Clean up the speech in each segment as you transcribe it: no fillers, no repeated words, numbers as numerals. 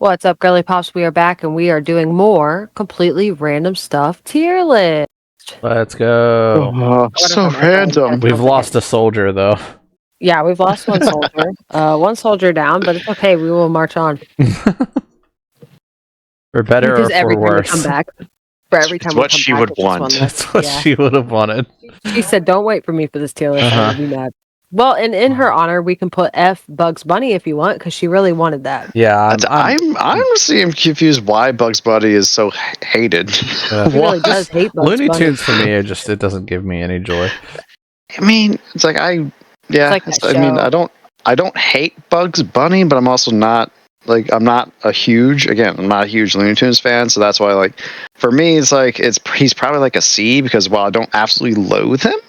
What's up, Girly Pops? We are back and we are doing more completely random stuff tier list. Let's go. Oh, so random. We've lost a soldier, though. Yeah, we've lost one soldier. One soldier down, but it's okay. We will march on. For better Because or every for time worse. we come back, for every time It's we what come she back, would it's just want. one less. That's what Yeah. she would have wanted. She said, "Don't wait for me for this tier list. I'm gonna be mad." Well, and in her honor, we can put F Bugs Bunny if you want, because she really wanted that. Yeah, I'm honestly confused why Bugs Bunny is so hated. She really does hate Bugs Looney Bunny. Tunes for me, it doesn't give me any joy. I mean, it's like like that mean, show. I don't hate Bugs Bunny, but I'm also not I'm not a huge Looney Tunes fan, so that's why for me he's probably like a C, because while I don't absolutely loathe him,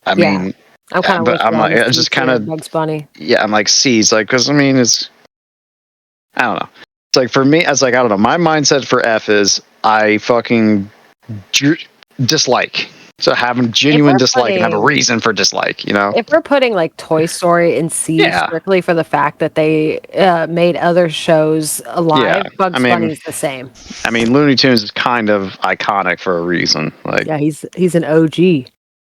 I mean, I'm kind of but I'm like, it's just kind of Bugs Bunny. Yeah, I'm like C's, because I mean, I don't know. It's like for me, it's like I don't know. My mindset for F is I fucking dislike. So have a genuine dislike and have a reason for dislike. If we're putting like Toy Story in C strictly for the fact that they made other shows alive, Bugs Bunny's the same. I mean, Looney Tunes is kind of iconic for a reason. He's an OG.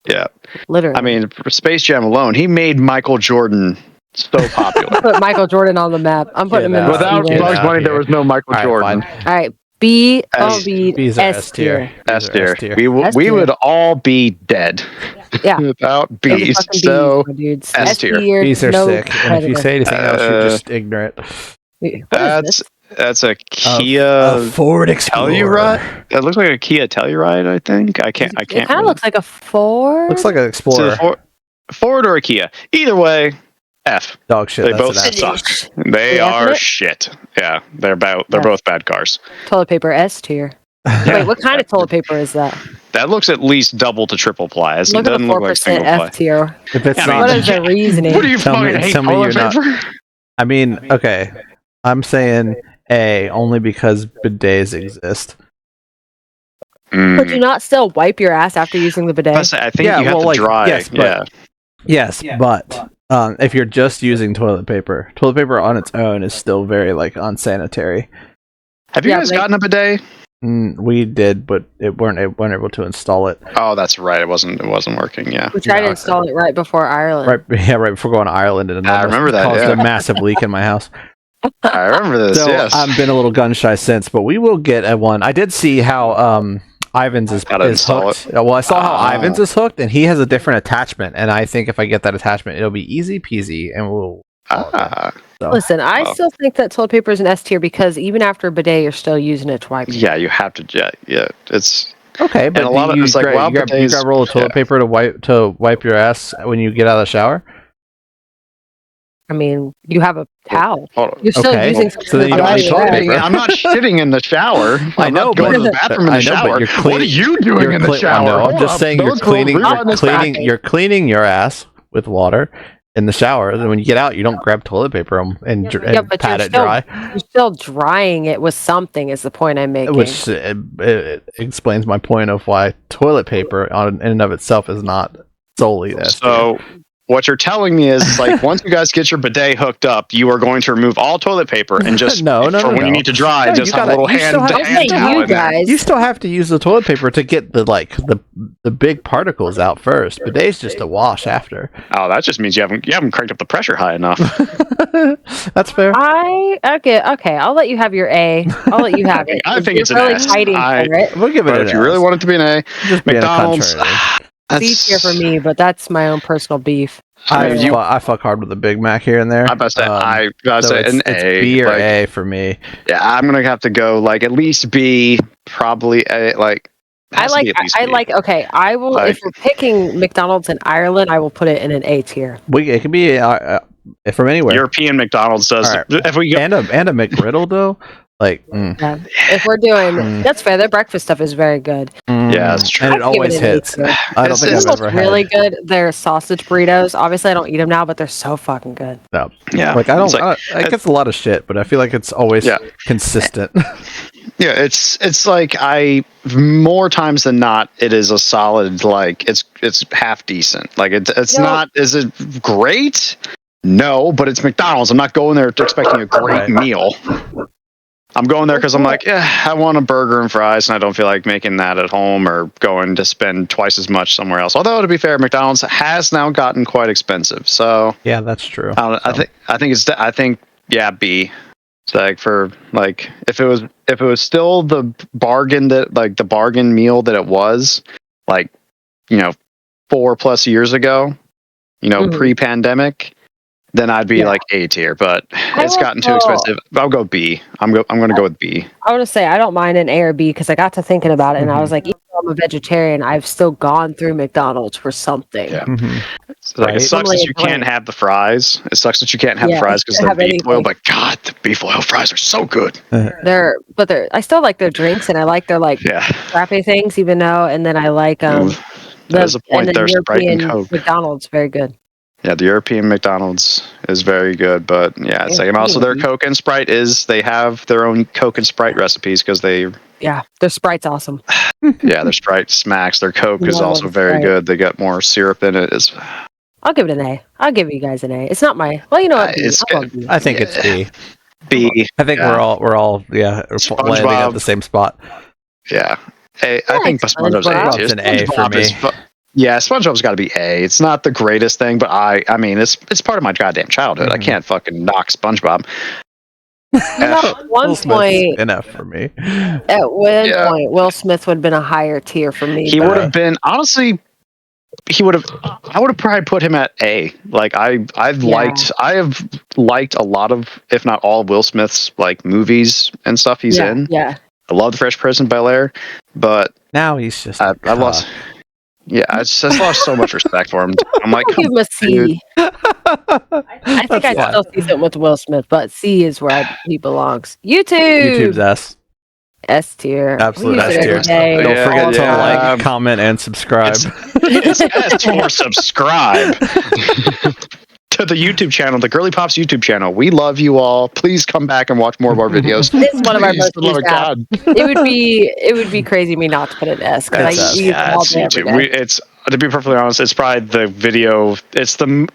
Yeah, literally. I mean, for Space Jam alone, he made Michael Jordan so popular. Put Michael Jordan on the map. I'm putting him in. Without Bugs Bunny, there was no Michael Jordan. All right, B. B's are S tier. S tier. We would all be dead. Yeah. Without B's. So S tier. B's are sick. And if you say anything else, you're just ignorant. That's a Kia a Ford Explorer. Telluride. It looks like a Kia Telluride. I think. I can't. It kind of looks like a Ford. Looks like an Explorer. Ford or a Kia. Either way, F. Dog shit. They both suck. They are shit. Yeah, they're both bad cars. Toilet paper S tier. Wait, what kind of toilet paper is that? That looks at least double to triple ply. It doesn't look like single ply. F tier. If it's not, what is the reasoning? What do you fucking hate toilet paper? I mean, okay. I'm saying A only because bidets exist. Could you not still wipe your ass after using the bidet? I think you have to dry. Yes, but if you're just using toilet paper on its own is still very unsanitary. Have you guys gotten a bidet? We did, but weren't able to install it. Oh, that's right. It wasn't working. Yeah, we tried to install it right before Ireland. Right before going to Ireland, and I remember that. Caused a massive leak in my house. I remember this. So yes, I've been a little gun shy since, but we will get a one. I did see how Ivan's is hooked. Well, I saw how Ivan's is hooked, and he has a different attachment. And I think if I get that attachment, it'll be easy peasy, and we'll. So. Listen, I still think that toilet paper is an S tier because even after a bidet, you're still using it to wipe. Yeah, you have to. Yeah, it's okay. But a lot of it's you grab a roll of toilet paper to wipe your ass when you get out of the shower. I mean, you have a towel. You're still using so then you don't need toilet paper. I'm not shitting in the shower. I know, going to the bathroom in the shower. What are you doing in the shower? No, I'm just saying you're cleaning your ass with water in the shower. Then when you get out, you don't grab toilet paper and pat it dry. You're still drying it with something. Is the point I'm making? Which it explains my point of why toilet paper in and of itself is not solely this. So. What you're telling me is, once you guys get your bidet hooked up, you are going to remove all toilet paper and just when you need to dry, just have a little hand towel. You still have to use the toilet paper to get the big particles out first. Bidet's just a wash after. Oh, that just means you haven't cranked up the pressure high enough. That's fair. Okay. I'll let you have your A. I'll let you have it. I think it's an S. Fighting for it. We'll give it an S. If you really want it to be an A, just McDonald's. C tier for me, but that's my own personal beef. I fuck hard with a Big Mac here and there. I'm about to say an it's A. B or A for me. Yeah, I'm gonna have to go at least B, probably A. Okay, I will. If we're picking McDonald's in Ireland, I will put it in an A tier. It can be from anywhere. European McDonald's does. Right. If we go, and a McGriddle though. Yeah. If we're doing that's fair. Their breakfast stuff is very good. Yeah, that's true. And it always hits. I don't think I've ever had really good. Their sausage burritos. Obviously, I don't eat them now, but they're so fucking good. No. Yeah, it gets a lot of shit, but I feel like it's always consistent. Yeah, it's more times than not, it is a solid it's half decent. It's not. Is it great? No, but it's McDonald's. I'm not going there expecting a great meal. I'm going there because I'm like, yeah, I want a burger and fries, and I don't feel like making that at home or going to spend twice as much somewhere else. Although to be fair, McDonald's has now gotten quite expensive. So yeah, that's true. I think B. It's like for like if it was still the bargain meal that it was like 4+ years ago, pre-pandemic. Then I'd be like A tier, but it's gotten too expensive. I'll go B. I'm going to go with B. I want to say I don't mind an A or B because I got to thinking about it and I was like, even though I'm a vegetarian, I've still gone through McDonald's for something. Yeah. It sucks that you can't have the fries. It sucks that you can't have the fries because they're beef oil. But God, the beef oil fries are so good. I still like their drinks and I like their crappy things, even though. And then I like there's a point there. Sprite and Coke. McDonald's very good. Yeah, the European McDonald's is very good, but yeah, it's like, and also their Coke and Sprite they have their own Coke and Sprite recipes because their Sprite's awesome. Yeah, their Sprite smacks. Their Coke is also very good. They got more syrup in it. I'll give it an A. I'll give you guys an A. It's not my. Well, you know what? I think it's B. B. I think we're all landing at the same spot. Yeah, I think SpongeBob's an A for me. Yeah, SpongeBob's got to be A. It's not the greatest thing, but I mean, it's part of my goddamn childhood. I can't fucking knock SpongeBob. At one point, enough for me. At one point, Will Smith would have been a higher tier for me. He would have been, honestly. I would have probably put him at A. Like I have liked a lot of, if not all, of Will Smith's like movies and stuff he's in. Yeah, I love The Fresh Prince of Bel-Air, but now he's just I lost. Yeah, I just lost so much respect for him. I'm like, I'll give him a C. I think I still see something with Will Smith, but C is where he belongs. YouTube's S tier. Absolute S tier. Don't forget to like, comment, and subscribe. It's S for subscribe to the YouTube channel, the Girly Pops YouTube channel. We love you all. Please come back and watch more of our videos. This is one of our most used apps. It would be crazy me not to put an S because I use it all day every day. It's, to be perfectly honest, it's probably the video. It's the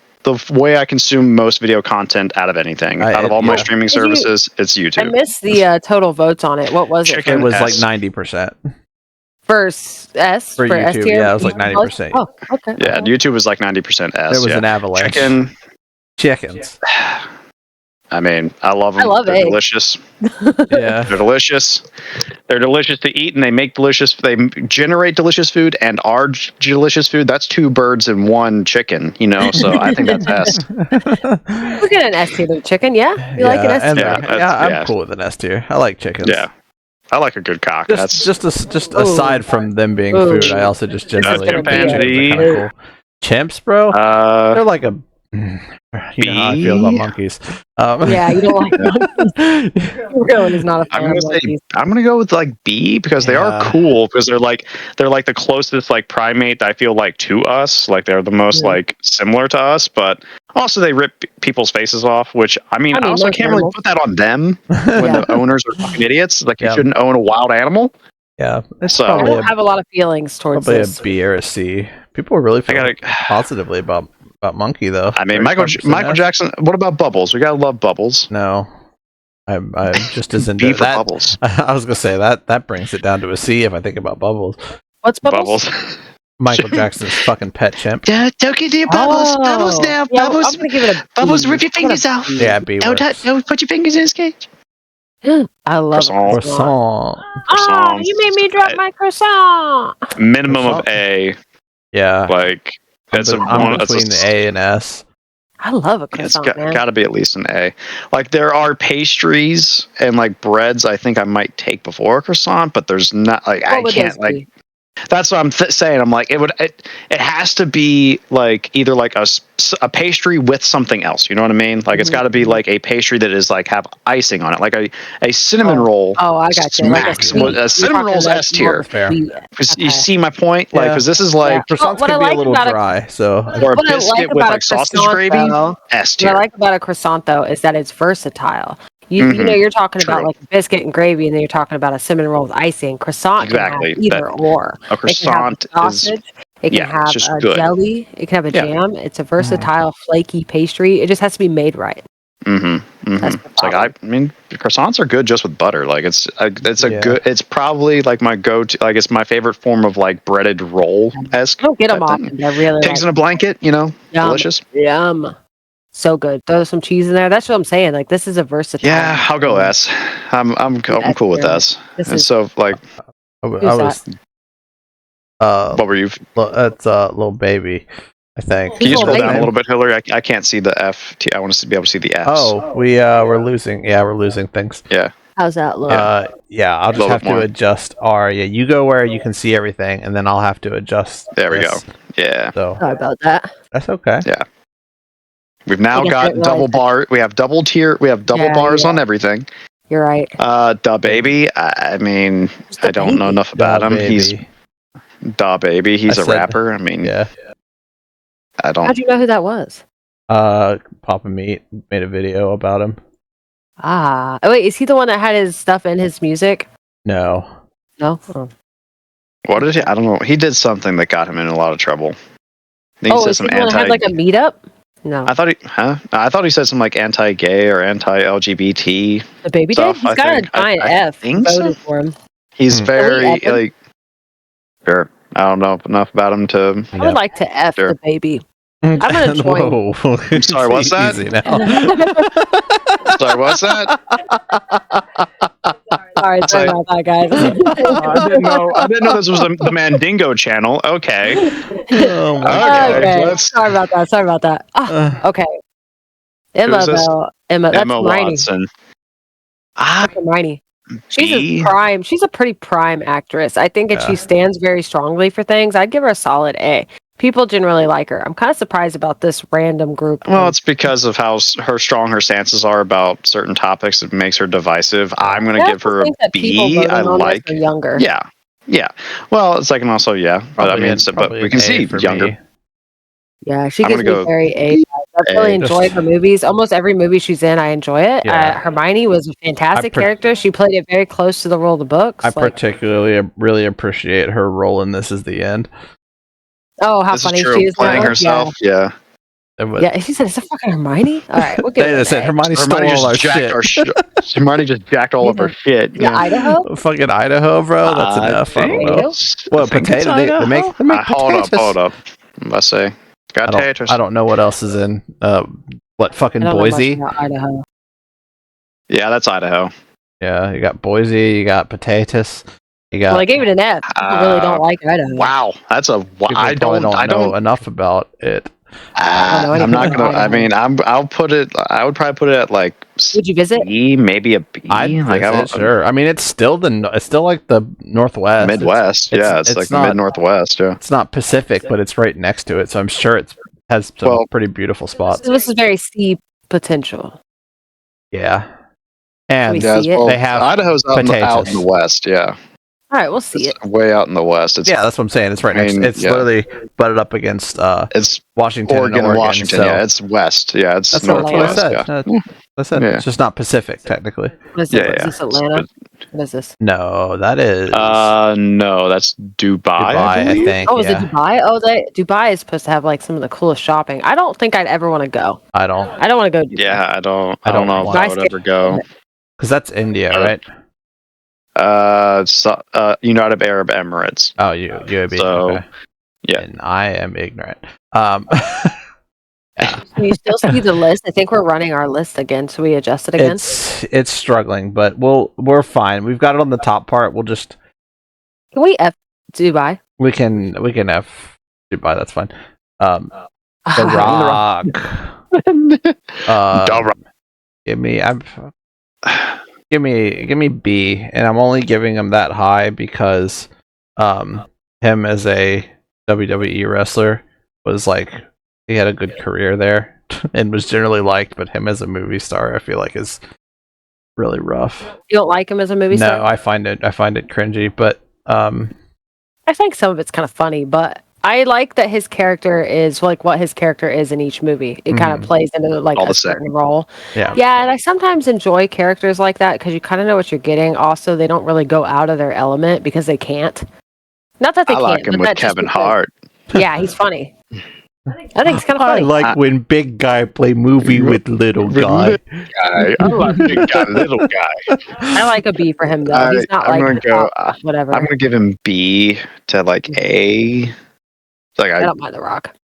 way I consume most video content out of anything. Out of all my streaming services, it's YouTube. I missed the total votes on it. What was it? It was like 90%. For S? For YouTube, S tier? yeah, it was like 90%. Oh, okay. Yeah, YouTube was like 90% S. It was an avalanche. Chickens. I mean, I love them. They're delicious. Yeah. They're delicious. They're delicious to eat, and they generate delicious food and are delicious food. That's 2 birds and 1 chicken, so I think that's S. We'll get an S tier to chicken, yeah? You like an S tier? I'm cool with an S tier. I like chickens. Yeah. I like a good cock. Just aside from them being food, I also just generally think they're cool. Chimps, bro? They're like a... You know how I feel about monkeys. Yeah, you don't like monkeys. Everyone is not a fan of monkeys. I'm gonna go with like B because they are cool because they're like the closest like primate that I feel like to us. Like they're the most like similar to us, but also they rip people's faces off. Which I mean I also can't really put that on them when the owners are fucking idiots. Like you shouldn't own a wild animal. Yeah, so I don't have a lot of feelings towards this. A B or a C. People are really feeling positively about Monkey though. I mean, Michael Jackson. What about Bubbles? We gotta love Bubbles. No, I'm just as into that. Bubbles. I was gonna say that brings it down to a C if I think about Bubbles. What's Bubbles? Michael Jackson's fucking pet chimp. Don't get your Bubbles. Bubbles now. Yeah, Bubbles. I'm gonna give it a B. Bubbles, rip your fingers off. Yeah, B. Don't put your fingers in his cage. I love croissant. Oh, you made me drop my croissant. Minimum of A. Yeah, like. I'm between the A and S. I love a croissant. It's got to be at least an A. Like there are pastries and like breads. I think I might take before a croissant, but there's not like I can't like. That's what I'm saying. I'm like it has to be like either like a pastry with something else. You know what I mean? Like it's got to be like a pastry that is like have icing on it, like a cinnamon roll. Oh, I got you. Like a cinnamon roll's S tier. Because you see my point? Like because this is like croissants can be a little dry. So or a biscuit with like sausage gravy. S tier. What I like about a croissant though is that it's versatile. You know, you're talking about like biscuit and gravy, and then you're talking about a cinnamon roll with icing. Croissant can have either or. A croissant it can have a jelly. It can have a jam. It's a versatile, flaky pastry. It just has to be made right. Mm-hmm. It's like I mean, croissants are good just with butter. Like it's good. It's probably like my go-to. Like it's my favorite form of like breaded roll esque. Don't get them often. They're really pigs in a blanket. Delicious. Yum. So good. Throw some cheese in there. That's what I'm saying. Like this is a versatile. Yeah, I'll go S. I'm cool with S. And so like, I was. What were you? That's Little Baby. I think. Can you scroll down a little bit, Hillary? I can't see the F. I want to be able to see the Fs. Oh, we're losing. Yeah, we're losing things. Yeah. How's that look? Yeah, I'll just have to adjust R. Yeah, you go where you can see everything, and then I'll have to adjust. There we go. Yeah. So sorry about that. That's okay. Yeah. We've now got double bar. We have double tier. We have double bars on everything. You're right. Da Baby. I mean, I don't know enough about him. He's Da Baby. He's a rapper. I mean, yeah. I don't. How'd you know who that was? Papa Meat made a video about him. Oh, wait, is he the one that had his stuff in his music? No. No. Oh. What did he? I don't know. He did something that got him in a lot of trouble. Is he the one that had like a meetup? No. I thought he said some like anti-gay or anti-LGBT. The baby stuff, did. He's got a giant F. Voted for him. He's very like. Sure. I don't know enough about him to. I would like to F the baby. I'm gonna join. Whoa. Sorry, what's that? Sorry, what's that? Sorry about that, guys. I didn't know this was the Mandingo channel. Okay. Oh my God. Sorry about that. Oh, okay. Emma. That's Watson. Hermione. She's a pretty prime actress. I think if she stands very strongly for things, I'd give her a solid A. People generally like her. I'm kind of surprised about this random group. Well, it's because of how strong her stances are about certain topics. It makes her divisive. I'm going to give her a B. I like younger. Yeah. Well, it's like, and also, but I mean, but we can see younger. Me. Yeah, she gives me very A. I really enjoy her movies. Almost every movie she's in, I enjoy it. Yeah. Hermione was a fantastic character. She played it very close to the role of the books. I particularly really appreciate her role in This Is the End. Oh, how funny she is playing herself. Yeah. Yeah, she said, "Is it fucking Hermione?" All right, we'll get it. Hermione stole all our shit. Hermione just jacked all of her shit. Yeah, Idaho. Fucking Idaho, bro. That's enough. I don't know. Well, potato. They make potatoes. Hold up. Let's say. I don't know what else is in. What fucking Boise? Idaho. Yeah, that's Idaho. Yeah, you got Boise. You got potatoes. Well, I gave it an F. People really don't like Idaho. Wow, that's a. I don't know enough about it. I'm not gonna. I mean, I'll put it. I would probably put it at like. Would you visit? B, maybe a B. Sure. I mean, it's still like the Northwest, Midwest. It's like the mid Northwest. Yeah, it's not Pacific, but it's right next to it, so I'm sure it has some pretty beautiful spots. So this is very C potential. Yeah, and they have Idaho's out in the west. Yeah. All right, we'll see it. Way out in the west. That's what I'm saying. It's right next. It's literally butted up against. It's Washington, Oregon, and Washington. So. Yeah, it's west. Yeah, it's northwest. I said it's just not Pacific technically. What is it? Is this Atlanta? What is this? No, that is. No, that's Dubai. I think. Oh, is it Dubai? Oh, Dubai is supposed to have like some of the coolest shopping. I don't think I'd ever want to go. I don't want to go. Dubai. Yeah, I don't know if I would ever go. Because that's India, right? United Arab Emirates. Oh, UAB. So, okay. Yeah. And I am ignorant. Yeah. Can you still see the list? I think we're running our list again. So we adjust it again. It's struggling, but we're fine. We've got it on the top part. We'll just. Can we F Dubai? We can F Dubai. That's fine. The Rock. Give me B, and I'm only giving him that high because him as a WWE wrestler was like he had a good career there and was generally liked, but him as a movie star I feel like is really rough. You don't like him as a movie star? No, I find it cringy, but I think some of it's kind of funny, but I like that his character is like what his character is in each movie. It kind of plays into like a certain role. Yeah, and I sometimes enjoy characters like that because you kind of know what you're getting. Also, they don't really go out of their element because they can't. Not that they can't. I like him with Kevin Hart. Yeah, he's funny. I think it's kind of I funny. like when big guy play movie with little guy. I love big guy, little guy. I like a B for him though. He's not I'm like gonna go. whatever. I'm gonna give him B to like A. Like I don't mind The Rock.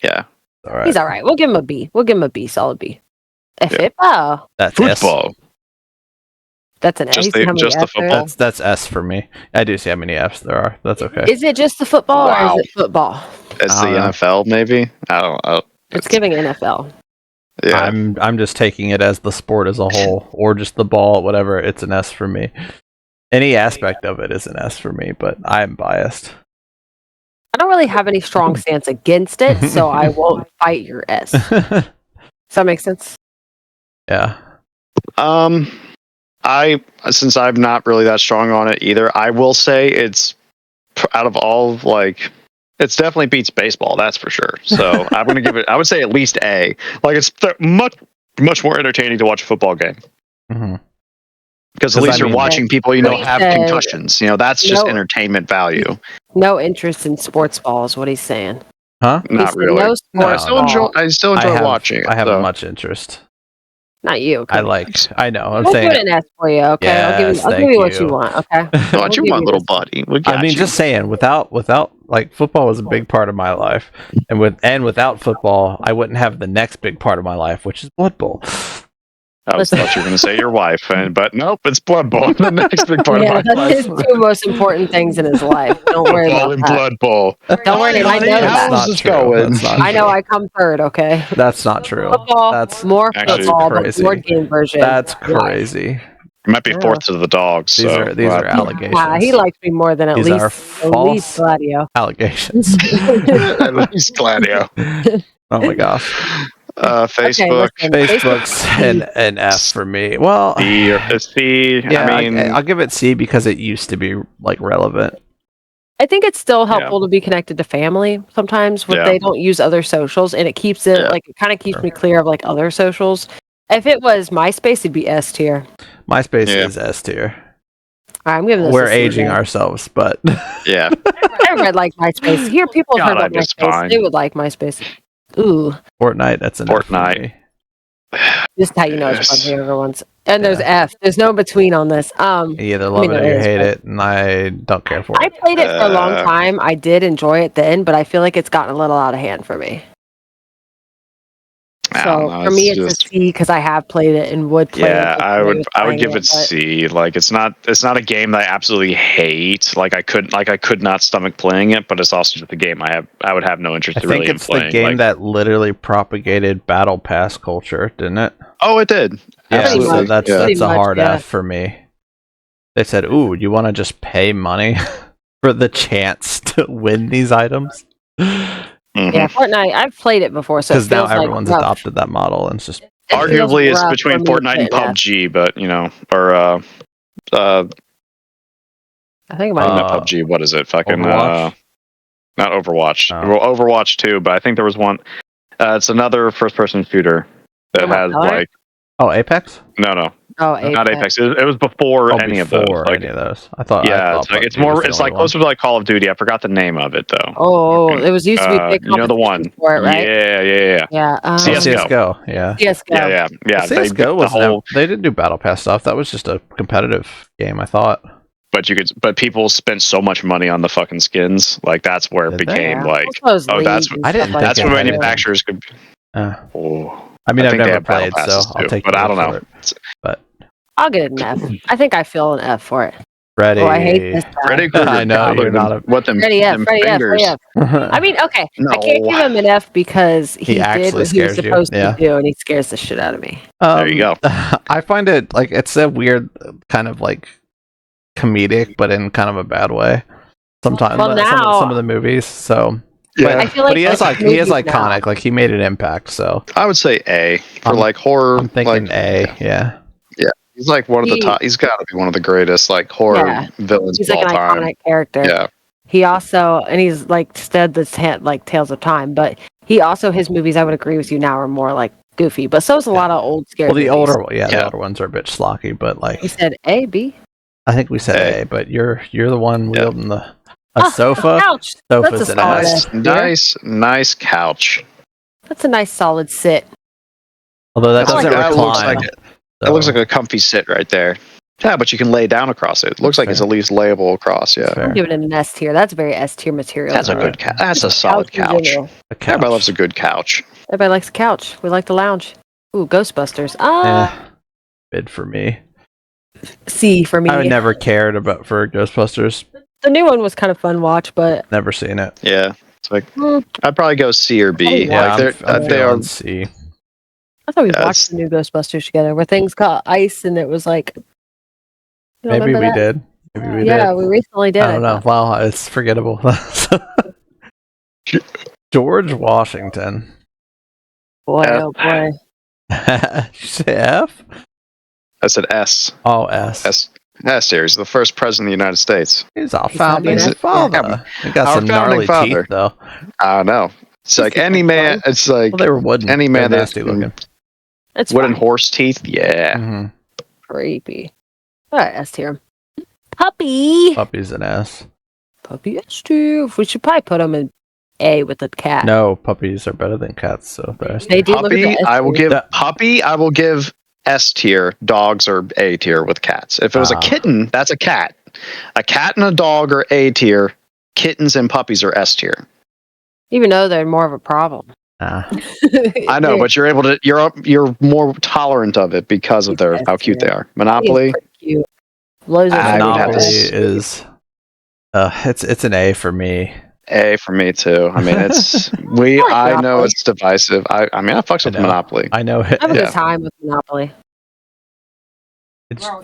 Yeah. All right. He's all right. We'll give him a B. We'll give him a B, solid B. Football. That's Football. That's an A. Just See the- how many just the Fs there football? is? That's S for me. I do see how many F's there are. That's okay. Is it just the football Wow. or is it football? It's the NFL, maybe. I don't know. It's giving NFL. Yeah. I'm just taking it as the sport as a whole, or just the ball, whatever. It's an S for me. Any aspect of it is an S for me, but I'm biased. I don't really have any strong stance against it, so I won't fight your S. Does that make sense? Yeah. Since I'm not really that strong on it either, I will say it's out of all like it's definitely beats baseball, that's for sure. So I'm gonna give it. I would say at least A. Like it's much more entertaining to watch a football game Mm-hmm. because at least you're watching people have said concussions. That's just entertainment value. No interest in sports ball is what he's saying. Huh? Not really. No No, I sports still enjoy watching it. I have so. much interest. Not you. I know. I'm We'll saying. give it an S for you, okay? Yes, I'll give thank you what you. you want, okay? What you want, little buddy? We got I mean, you. just saying. Without like football was a big part of my life, and without football, I wouldn't have the next big part of my life, which is Blood Bowl. I thought you were going to say your wife, but nope, it's Blood Bowl. The next big part of my that's life. his two most important things in his life. Don't worry Football about and that. Blood Bowl. Don't worry, I know How's that. this going? I know I come third, okay? That's not true. Football, That's more Actually, football, but crazy. board game version. That's crazy. It might be fourth to the dogs. These are allegations. He likes me more than at These are least Gladio. Allegations. At least Gladio. Oh my gosh. Facebook. Facebook's an F for me. Well, C or C. yeah, I mean, I'll give it C because it used to be like relevant. I think it's still helpful to be connected to family sometimes when they don't use other socials, and it keeps it like it kind of keeps me clear of like other socials. If it was MySpace, it'd be S tier. MySpace is S tier. I'm giving this. We're aging ourselves, but yeah. I read like MySpace. Here, people have heard about MySpace. They would like MySpace. Ooh, Fortnite. That's an Fortnite. F for me. This is how you know it's one of your ones. And there's F. There's no between on this. You either love it or you hate it, and I don't care for it. I played it for a long time. I did enjoy it then, but I feel like it's gotten a little out of hand for me. So for me, it's a C because I have played it and would play it. Yeah, I would give it C. Like it's not a game that I absolutely hate. Like I could not stomach playing it, but it's also just a game I would have no interest I in think really it's playing. the game that literally propagated Battle Pass culture, didn't it? Oh, it did. Yeah, Absolutely. so that's Pretty a much, hard F for me. They said, "Ooh, you want to just pay money for the chance to win these items?" Yeah, Fortnite. I've played it before, so because now everyone's adopted that model, and it's just arguably it's between Fortnite and PUBG, but I think it might not PUBG. What is it? Fucking Overwatch? Not Overwatch. Oh. Well, Overwatch too, but I think there was one. It's another first-person shooter that has like. Oh, Apex? No. Oh, Apex. Not Apex. It was before any of those. Like, any of those. I thought. Yeah, it's more. It's like closer to like Call of Duty. I forgot the name of it though. Oh, it was used to be big you know the one. for it, right? Yeah. CS:GO. Yeah. CS:GO. Yeah. CS:GO was they didn't do battle pass stuff. That was just a competitive game, I thought. But people spent so much money on the fucking skins. Like that's where it became like. Oh, that's when manufacturers could. I mean, I've think they never have battle played, so passes I'll too, take. But I don't know. But I'll get an F. I think I feel an F for it. Freddy. Oh, I hate this guy. Freddy Krueger. I know you're not a. What them? Freddy F. Them Freddy F. fingers. Freddy F. I mean, okay, No. I can't give him an F because he did actually what he was scares you. supposed Yeah. to do, and he scares the shit out of me. There you go. I find it like it's a weird kind of like comedic, but in kind of a bad way. Sometimes some of the movies. So. Yeah. I feel like he is iconic. Like he made an impact. So I would say A for like horror. I'm thinking like, A. Yeah. He's like one of the top. He's got to be one of the greatest like horror villains He's of like all an time. iconic character. Yeah. He also, and he's like said this like Tales of Time, but he also his movies. I would agree with you now are more like goofy, but so is a lot of old scary. Well, the movies. the older ones are a bit schlocky, but like He said A, B. I think we said A, but you're the one wielding the A sofa. Couch. Sofa's That's a an solid S. Nice couch. That's a nice solid sit. Although that doesn't that looks recline. like it. That looks like a comfy sit right there. Yeah, but you can lay down across it. It looks like it's at least layable across. Yeah, I'm giving it an S tier. That's very S tier material. that's a good couch. That's a solid couch. Everybody loves a good couch. Everybody likes a couch. We like the lounge. Ooh, Ghostbusters. Bid for me. C for me. I would never cared for Ghostbusters. The new one was kind of fun to watch, but Never seen it. Yeah, it's like I'd probably go C or B. Yeah, like they are C. I thought we watched the new Ghostbusters together, where things got ice, and it was like. Maybe we did. Yeah, we recently did. I don't know. Wow, it's forgettable. George Washington. Boy, oh boy. Did you say F? I said S. Oh, S. S series, the first president of the United States. He's our founding father. He got some gnarly teeth, though. I know. It's like any man. It's like they were wooden. Any man that's looking. It's wooden horse teeth. Yeah. Mm-hmm. Creepy. All right, S tier. Puppy. Puppy's an S. Puppy S tier. We should probably put them in A with the cat. No, puppies are better than cats. So they do. Puppy, I will give puppy. I will give S tier. Dogs are A tier with cats. If it was a kitten, that's a cat. A cat and a dog are A tier. Kittens and puppies are S tier. Even though they're more of a problem. I know, but you're more tolerant of it because of how cute they are. Monopoly. Cute. Monopoly is it's an A for me. A for me too. I mean, it's I know it's divisive. I mean, I fucks with Monopoly. I know. I have a good time with Monopoly.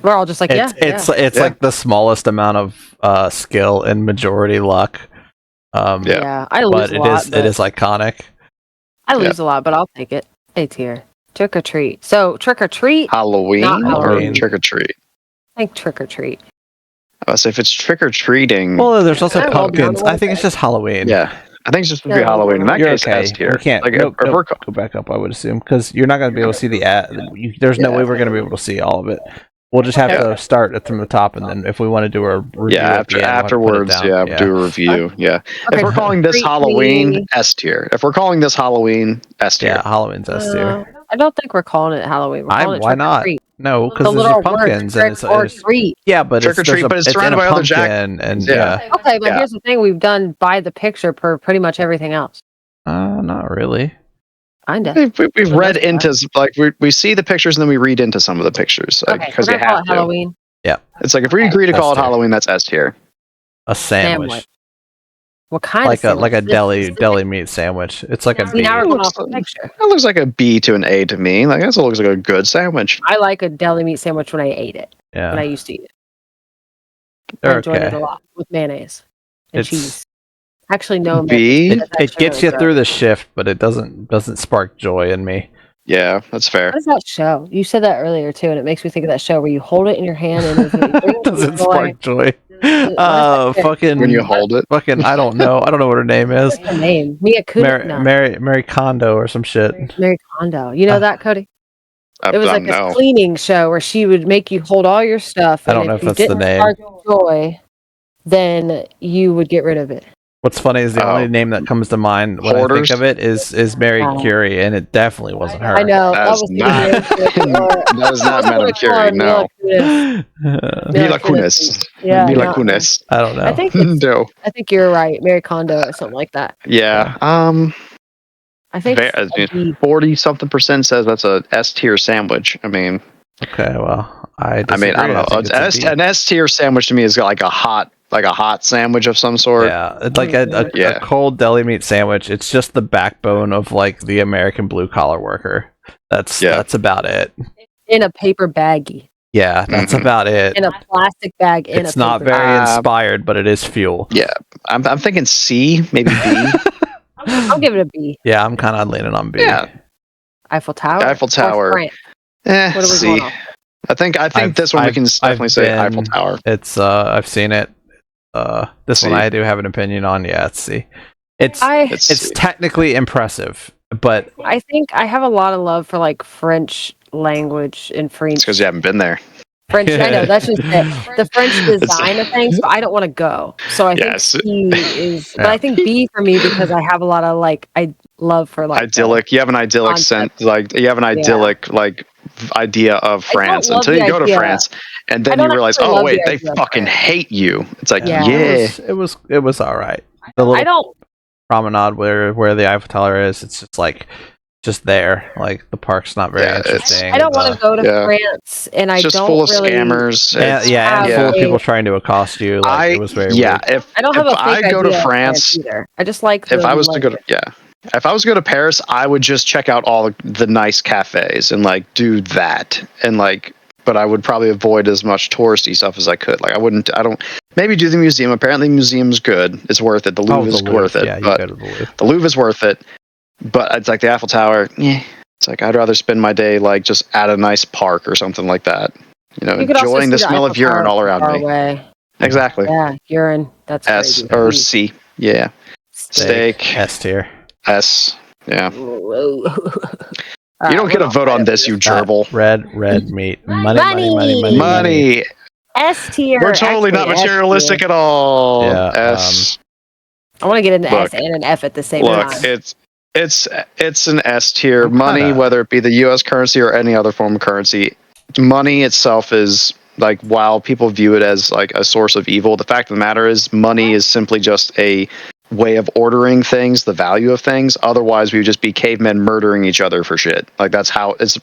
We're all just like, it's like the smallest amount of skill and majority luck. I lose a lot. It is iconic. I lose a lot, but I'll take it. A tier. Trick or treat. So trick or treat. Halloween or trick or treat. I think trick or treat. I say if it's trick or treating. Well, there's also pumpkins. I think it's just Halloween. Yeah, I think it's just going to be Halloween. In that case, S tier. We can't. Go back up. I would assume because you're not going to be able to see the ad. There's no way we're going to be able to see all of it. We'll just have to start it from the top, and then if we want to do a review, afterwards, do a review. Yeah, if we're calling this Halloween, S tier. If we're calling this Halloween, S tier. Yeah, Halloween's S tier. I don't think we're calling it Halloween. We're calling it why not? Treat. No, because there's pumpkins and it's treat. Yeah, but trick or treat, but it's surrounded by other and Okay, but here's the thing: we've done by the picture per pretty much everything else. Not really. Kinda. We've read into we see the pictures and then we read into some of the pictures because you have to. Halloween. Yeah, it's like if we agree to call it Halloween, that's S tier. A sandwich. What kind of sandwich? Like a deli meat sandwich. It's like a B. Now we're going off the picture. It looks like a B to an A to me. Like it looks like a good sandwich. I like a deli meat sandwich when I ate it. Yeah. When I used to eat it. They're I enjoyed it a lot with mayonnaise and cheese. Actually, no. B. It gets you through the shift, but it doesn't spark joy in me. Yeah, that's fair. What is that show? You said that earlier too, and it makes me think of that show where you hold it in your hand and it doesn't spark joy. Fucking when you hold it. Fucking I don't know what her name is. What's her name? Mia Kunis. Mary Kondo or some shit. Mary Kondo. You know that, Cody? It was like a no. cleaning show where she would make you hold all your stuff. I don't know if that's the name. Spark joy, then you would get rid of it. What's funny is the only name that comes to mind when I think of it is Mary Curie, and it definitely wasn't her. I know. That was not Madame Curie, no. Mila Kunis. Yeah, Mila Kunis. I don't know. I think you're right. Mary Kondo or something like that. Yeah. I think 40-something% says that's a S tier sandwich. I mean. Okay, well, I don't know. An S tier sandwich to me is like a hot sandwich of some sort. Yeah, it's like a cold deli meat sandwich. It's just the backbone of like the American blue collar worker. That's about it. In a paper baggie. Yeah, that's about it. In a plastic bag. It's not very inspired, but it is fuel. Yeah, I'm thinking C, maybe B. I'll give it a B. Yeah, I'm kind of leaning on B. Yeah. Eiffel Tower. C. I think this one we can definitely say Eiffel Tower. It's I've seen it. This one I do have an opinion on. Yeah, it's C. It's technically impressive, but I think I have a lot of love for like French language and French. It's because you haven't been there. French. I know that's just it. The French design of things, but I don't want to go. So I think C is, but I think B for me because I have a lot of love for idyllic. You have an idyllic sense, you have an idyllic idea of France until you go to France, and then you realize, oh wait, they fucking hate you. It's like, it was all right. The little promenade where the Eiffel Tower is, it's just just there. Like the park's not very interesting. I don't want to go to France, and I just don't full of really, scammers. And full of people trying to accost you. It was very weird. I don't have a fake go idea to France either. I just like. If I was to go to if I was to go to Paris, I would just check out all the nice cafes and do that and but I would probably avoid as much touristy stuff as I could. Maybe do the museum. Apparently, the museum's good. It's worth it. The Louvre is worth it. Yeah, but you go to the Louvre. The Louvre is worth it. But it's the Eiffel Tower. Yeah, it's I'd rather spend my day just at a nice park or something like that. Enjoying the smell of urine all around me. Away. Exactly. Yeah, urine. That's S or C. Yeah. Steak. S tier. S. Yeah. You don't get a vote on this, you gerbil. Red meat. Money. S tier. We're totally not materialistic at all. Yeah, S. I want to get an S and an F at the same time. It's an S tier. Money, whether it be the U.S. currency or any other form of currency, money itself is while people view it as a source of evil, the fact of the matter is money is simply just a way of ordering things, the value of things. Otherwise, we would just be cavemen murdering each other for shit. That's how it's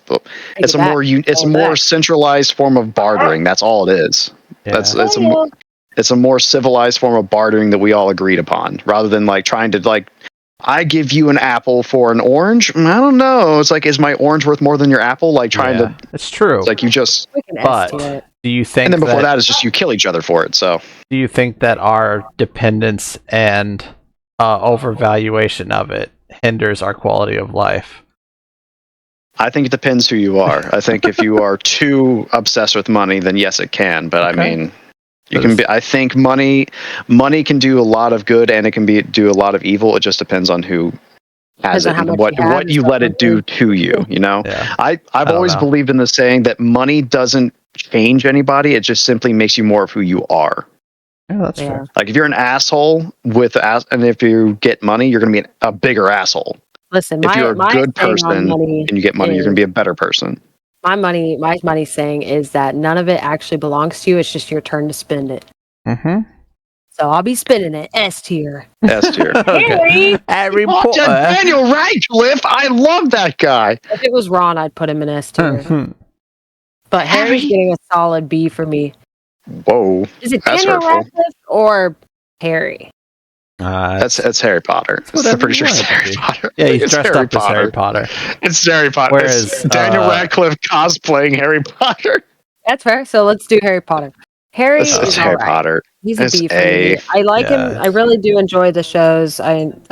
a more centralized form of bartering. That's all it is. Yeah. It's a more civilized form of bartering that we all agreed upon, rather than trying to I give you an apple for an orange. I don't know. It's is my orange worth more than your apple? It's true. It's you just. But do you think? And then before that is just you kill each other for it. So. Do you think that our dependence and overvaluation of it hinders our quality of life? I think it depends who you are. I think if you are too obsessed with money, then yes, it can. But I mean. You can be. I think money can do a lot of good, and it can do a lot of evil. It just depends on who has it and what you let it do to you. Yeah. I've always believed in the saying that money doesn't change anybody. It just simply makes you more of who you are. Yeah, that's fair. If you're an asshole and if you get money, you're going to be a bigger asshole. Listen, if you're a good person and you get money, you're going to be a better person. My money saying is that none of it actually belongs to you. It's just your turn to spend it. Mm-hmm. So I'll be spending it. S tier. S tier. Harry Potter. Daniel Radcliffe. I love that guy. If it was Ron, I'd put him in S tier. Mm-hmm. But Harry's getting a solid B for me. Whoa. Is it Daniel Radcliffe or Harry? It's Harry Potter. I'm pretty sure it's Harry Potter. Yeah, he's dressed up as Harry Potter. It's Harry Potter. Whereas Daniel Radcliffe cosplaying Harry Potter. That's fair. So let's do Harry Potter. Harry is Harry Potter. He's a B for me. I like him. I really do enjoy the shows.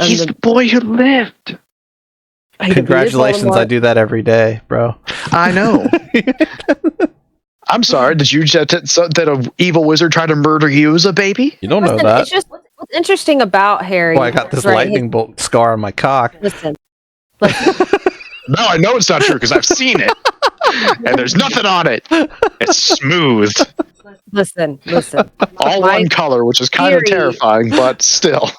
He's the boy who lived. Congratulations! I do that every day, bro. I know. I'm sorry. Did you just that an evil wizard tried to murder you as a baby? You don't know that. It's just what's interesting about Harry. Boy, I got this lightning bolt scar on my cock. Listen. No, I know it's not true because I've seen it, and there's nothing on it. It's smooth. Listen. All one color, which is kind of terrifying, but still.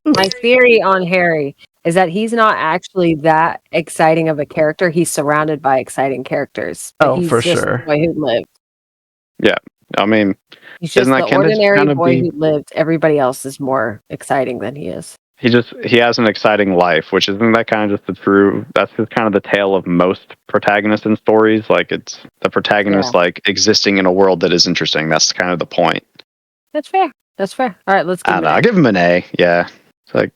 My theory on Harry is that he's not actually that exciting of a character. He's surrounded by exciting characters. He's for just sure. The boy who lived. Yeah, I mean, he's just the ordinary boy who lived. Everybody else is more exciting than he is. He has an exciting life, which isn't that kind of just that's just kind of the tale of most protagonists in stories. It's the protagonist existing in a world that is interesting. That's kind of the point. That's fair. All right, let's give him I'll give him an A. Yeah. It's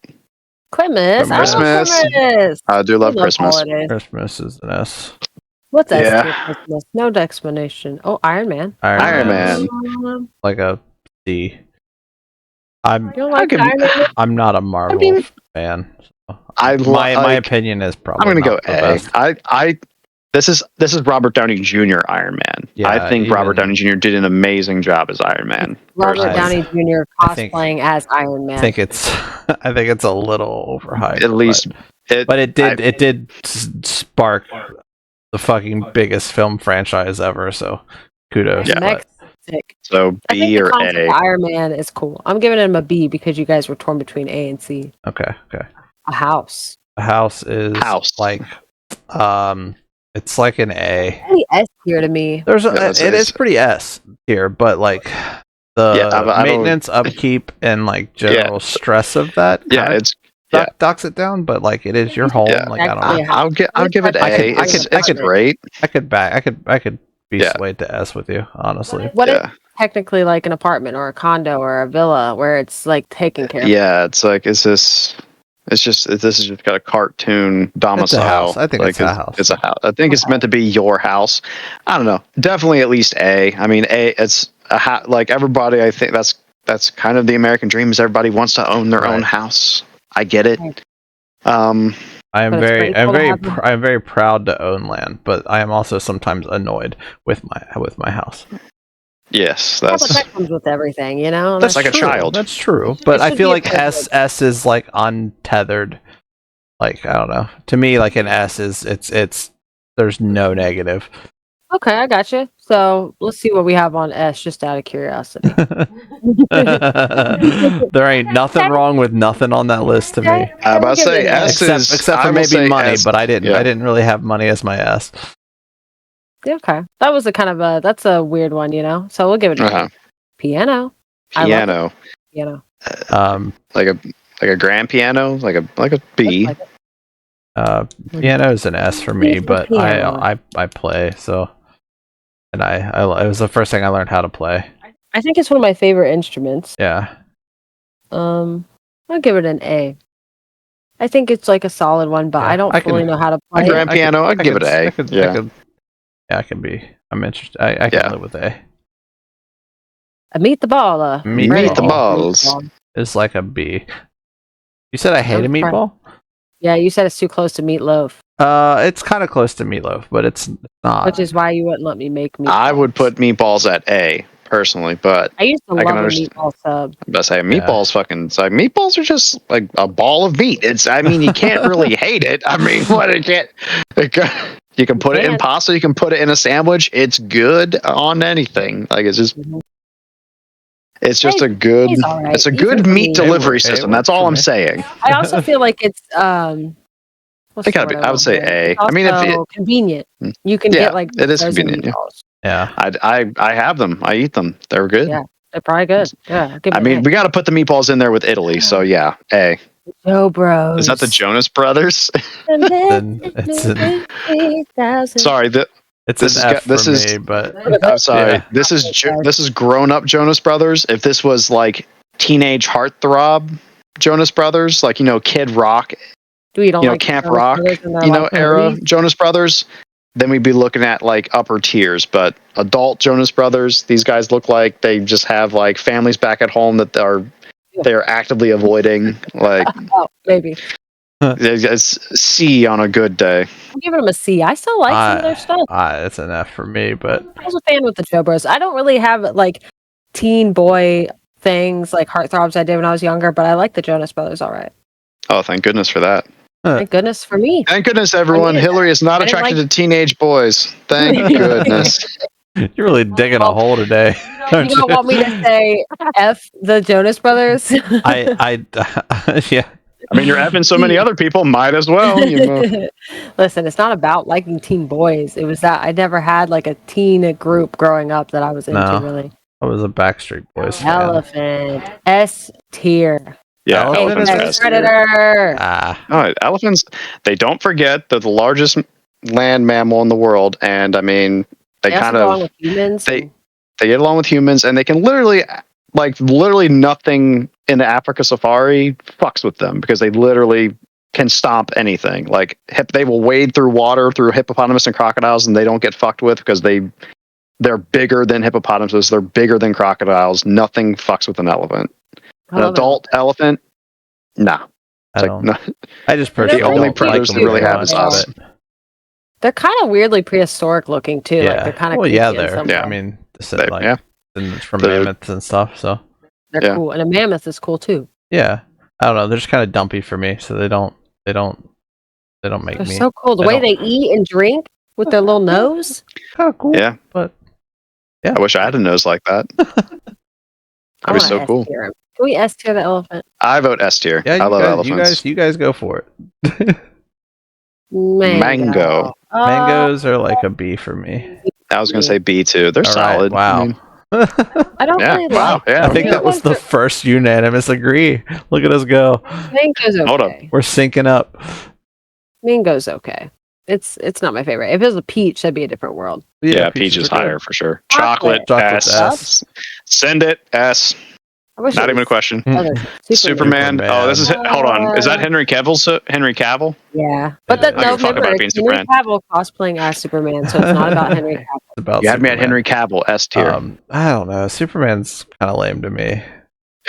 Christmas. I love Christmas. I do love Christmas. Holidays. Christmas is an S. What's S tier Christmas? No explanation. Oh, Iron Man. Iron Man. Like a C. I'm not a Marvel fan. So my opinion is probably. I'm going to go A. This is Robert Downey Jr. Iron Man. Yeah, I think Robert Downey Jr. did an amazing job as Iron Man. Robert Downey Jr. cosplaying as Iron Man. I think it's a little overhyped. At least, but it did spark the fucking biggest film franchise ever. So kudos. Yeah. But Sick. So I think B the or concept A. of Iron Man is cool. I'm giving him a B because you guys were torn between A and C. okay. A house. A house is like, it's like an A. Pretty S tier to me. There's it is pretty S tier, but like the maintenance, upkeep, and like general stress of that. It's docks it down, but like it is your home. Yeah. Like I don't know. I'll give it A. It's great. I could be swayed to S with you, honestly. What is technically like an apartment or a condo or a villa where it's like taken care of? Yeah, it's like, this is just got a cartoon domicile. It's a house. I think like, it's a house. It's a house. I think it's meant to be your house. I don't know. Definitely at least A. I mean, A. It's a like everybody. I think that's kind of the American dream. Is everybody wants to own their own house. I get it. I'm very proud to own land, but I am also sometimes annoyed with my house. Yes, but that comes with everything, you know. That's like true. A child. That's true, but I feel like S is like untethered. Like I don't know. To me, like an S is it's there's no negative. Okay, I got you. So let's see what we have on S, just out of curiosity. There ain't nothing wrong with nothing on that list to me. I'm about to say S except for maybe money, S. But I didn't really have money as my S. Okay, that was that's a weird one, you know. So we'll give it a piano. Piano. Like a grand piano, like a B. Piano is an S for me, but I play so. And it was the first thing I learned how to play. I think it's one of my favorite instruments. Yeah. I'll give it an A. I think it's like a solid one, but I don't fully know how to play. A grand piano, I'd give it an A. I can be. I'm interested. I can live with A. A meet the baller. Meet the balls. It's like a B. You said I hate a meatball? Yeah, you said it's too close to meatloaf. It's kind of close to meatloaf, but it's not. Which is why you wouldn't let me make meatballs. I would put meatballs at A personally, but I used to love a meatball sub. I say meatballs meatballs are just like a ball of meat. You can't really hate it. I mean, you can put it in pasta, you can put it in a sandwich. It's good on anything. Like it's just a good it's a good meat delivery system. That's all I'm saying. I also feel like it's I would say A. I mean, if convenient, you can get like it is convenient. Yeah, I have them. I eat them. They're good. Yeah, they're probably good. Yeah, I mean, we got to put the meatballs in there with Italy. So yeah, A. Joe Bros. Is that the Jonas Brothers? Sorry, this is grown up Jonas Brothers. If this was like teenage heartthrob Jonas Brothers, like Kid Rock. Camp Rock, era Jonas Brothers, then we'd be looking at like upper tiers. But adult Jonas Brothers, these guys look like they just have like families back at home that they're actively avoiding. Like maybe it's C on a good day. I'm giving them a C. I still like some of their stuff. It's an F for me, but I was a fan with the Joe Bros. I don't really have like teen boy things like heartthrobs I did when I was younger, but I like the Jonas Brothers. All right. Oh, thank goodness for that. Thank goodness for me. Thank goodness, everyone. Hillary is not attracted to teenage boys. Thank goodness. You're really digging a hole today. You don't want me to say F the Jonas Brothers? Yeah. I mean, you're effing so many other people. Might as well. Listen, it's not about liking teen boys. It was that I never had like a teen group growing up that I was into. Really, I was a Backstreet Boys fan. Elephant S tier. Yeah, elephants. Predator. Elephants. They don't forget they're the largest land mammal in the world, and I mean, they kind of with humans. They get along with humans, and they can literally nothing in the Africa safari fucks with them because they literally can stomp anything. Like they will wade through water through hippopotamus and crocodiles, and they don't get fucked with because they're bigger than hippopotamuses. They're bigger than crocodiles. Nothing fucks with an elephant. An adult elephant? Nah. I just personally the only predators that really have is us. They're kind of weirdly prehistoric looking too. Yeah. Like they're kind of I mean, it's from mammoths and stuff, so they're cool. And a mammoth is cool too. Yeah. I don't know. They're just kind of dumpy for me, so they don't make me. They're so cool. The way they eat and drink with their little nose. Kind of cool. Yeah. But Yeah. I wish I had a nose like that. That'd be so cool. Can we S tier the elephant? I vote S tier. Yeah, I love elephants. You guys go for it. Mango. Mangoes are like a B for me. I was gonna say B too. They're All solid. Right, wow. I mean, I don't yeah, really wow, like. yeah. I think that was the first unanimous agree. Look at us go. Mango's okay. Hold up. We're syncing up. Mango's okay. It's not my favorite. If it was a peach, that'd be a different world. Yeah, peach is higher for sure. Chocolate. Chocolate S. S. Send it S. I wish Not it even a was question. other- Superman. Oh, this is Superman. hold on. Is that Henry Cavill? Henry Cavill? Yeah, but Yeah. that I no, can talk remember about being it's Henry Superman. Cavill cosplaying as Superman, so it's not about Henry Cavill. It's about You had me at Superman. Henry Cavill S tier. I don't know. Superman's kind of lame to me.